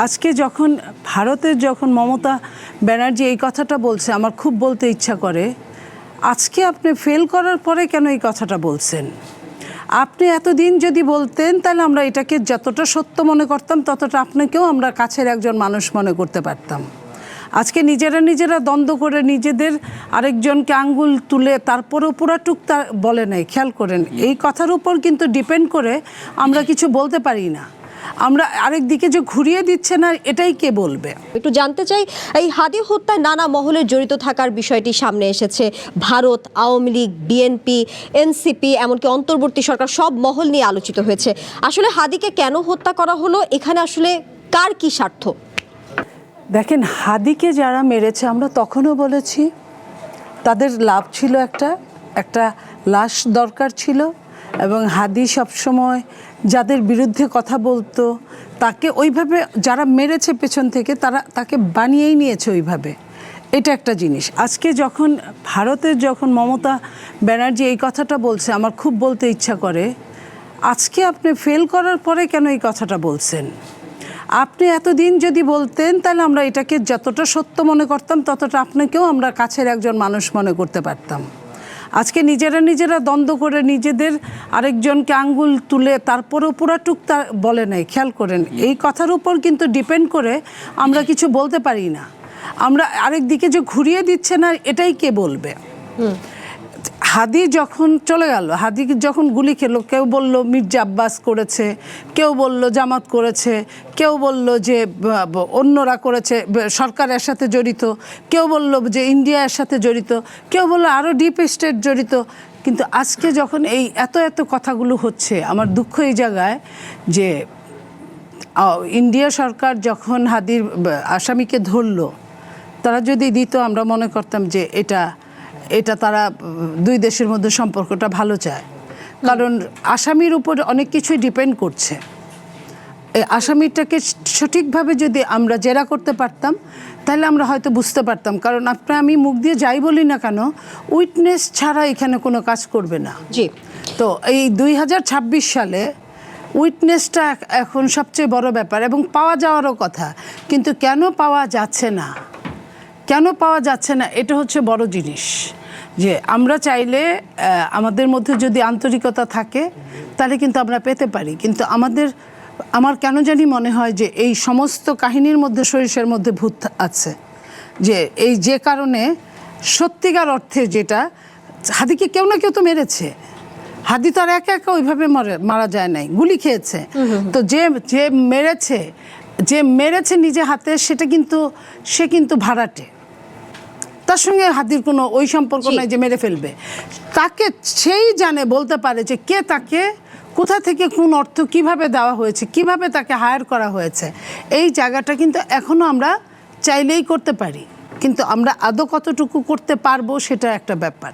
আজকে যখন ভারতের যখন মমতা ব্যানার্জি এই কথাটা বলছে, আমার খুব বলতে ইচ্ছা করে, আজকে আপনি ফেল করার পরে কেন এই কথাটা বলছেন? আপনি এতদিন যদি বলতেন তাহলে আমরা এটাকে যতটা সত্য মনে করতাম ততটা আপনাকেও আমরা কাছের একজন মানুষ মনে করতে পারতাম। আজকে নিজেরা দ্বন্দ্ব করে নিজেদের আরেকজনকে আঙ্গুল তুলে তারপরেও পুরাটুক তা বলে নাই। খেয়াল করেন, এই কথার উপর কিন্তু ডিপেন্ড করে আমরা কিছু বলতে পারি না। আমরা আরেক দিকে যে ঘুরিয়ে দিচ্ছে না, এটাই কে বলবে? একটু জানতে চাই, এই হাদি হত্যায় নানা মহলের জড়িত থাকার বিষয়টি সামনে এসেছে। ভারত, আওয়ামী লীগ, বিএনপি, এনসিপি, এমনকি অন্তর্বর্তী সরকার, সব মহল নিয়ে আলোচিত হয়েছে। আসলে হাদিকে কেন হত্যা করা হলো, এখানে আসলে কার কি স্বার্থ? দেখেন, হাদিকে যারা মেরেছে আমরা তখনও বলেছি তাদের লাভ ছিল, একটা লাশ দরকার ছিল, এবং হাদি সবসময় যাদের বিরুদ্ধে কথা বলতো তাকে ওইভাবে যারা মেরেছে পেছন থেকে তাকে বানিয়েই নিয়েছে ওইভাবে। এটা একটা জিনিস। আজকে যখন ভারতের যখন মমতা ব্যানার্জি এই কথাটা বলছে, আমার খুব বলতে ইচ্ছা করে, আজকে আপনি ফেল করার পরে কেন এই কথাটা বলছেন? আপনি এতদিন যদি বলতেন তাহলে আমরা এটাকে যতটা সত্য মনে করতাম ততটা আপনাকেও আমরা কাছের একজন মানুষ মনে করতে পারতাম। আজকে নিজেরা দ্বন্দ্ব করে নিজেদের আরেকজনকে আঙ্গুল তুলে তারপরেও পুরাটুক তা বলে নাই। খেয়াল করেন, এই কথার উপর কিন্তু ডিপেন্ড করে আমরা কিছু বলতে পারি না। আমরা আরেক দিকে যে ঘুরিয়ে দিচ্ছে না, এটাই কে বলবে? হাদি যখন চলে গেল, হাদি যখন গুলি খেলো, কেউ বলল মির্জা আব্বাস করেছে, কেউ বলল জামাত করেছে, কেউ বলল যে অন্যরা করেছে, সরকারের সাথে জড়িত, কেউ বলল যে ইন্ডিয়ার সাথে জড়িত, কেউ বলল আরও ডিপ স্টেট জড়িত। কিন্তু আজকে যখন এই এত কথাগুলো হচ্ছে, আমার দুঃখ এই জায়গায় যে ইন্ডিয়া সরকার যখন হাদির আসামিকে ধরলো, তারা যদি দিত আমরা মনে করতাম যে এটা তারা দুই দেশের মধ্যে সম্পর্কটা ভালো চায়। কারণ আসামির উপর অনেক কিছুই ডিপেন্ড করছে। এই আসামিটাকে সঠিকভাবে যদি আমরা জেরা করতে পারতাম তাহলে আমরা হয়তো বুঝতে পারতাম। কারণ আমি মুখ দিয়ে যাই বলি না কেন, উইটনেস ছাড়া এখানে কোনো কাজ করবে না। জি, তো এই 2026 সালে উইটনেসটা এখন সবচেয়ে বড় ব্যাপার, এবং পাওয়া যাওয়ারও কথা। কিন্তু কেন পাওয়া যাচ্ছে না, এটা হচ্ছে বড় জিনিস। যে আমরা চাইলে আমাদের মধ্যে যদি আন্তরিকতা থাকে তাহলে কিন্তু আমরা পেতে পারি। কিন্তু আমার কেন জানি মনে হয় যে এই সমস্ত কাহিনীর মধ্যে সরিষার মধ্যে ভূত আছে। যে কারণে সত্যিকার অর্থে যেটা, হাদিকে কেউ না কেউ তো মেরেছে। হাদি তো আর একা ওইভাবে মারা যায় নাই, গুলি খেয়েছে। তো যে মেরেছে নিজে হাতে, সে কিন্তু ভাড়াটে, তার সঙ্গে হাদির কোনো ওই সম্পর্ক নাই যে মেরে ফেলবে তাকে। সেই জানে, বলতে পারে যে কে তাকে কোথা থেকে কোন অর্থ কিভাবে দেওয়া হয়েছে, কিভাবে তাকে হায়ার করা হয়েছে। এই জায়গাটা কিন্তু এখনও আমরা চাইলেই করতে পারি, কিন্তু আমরা আদৌ কতটুকু করতে পারবো সেটা একটা ব্যাপার।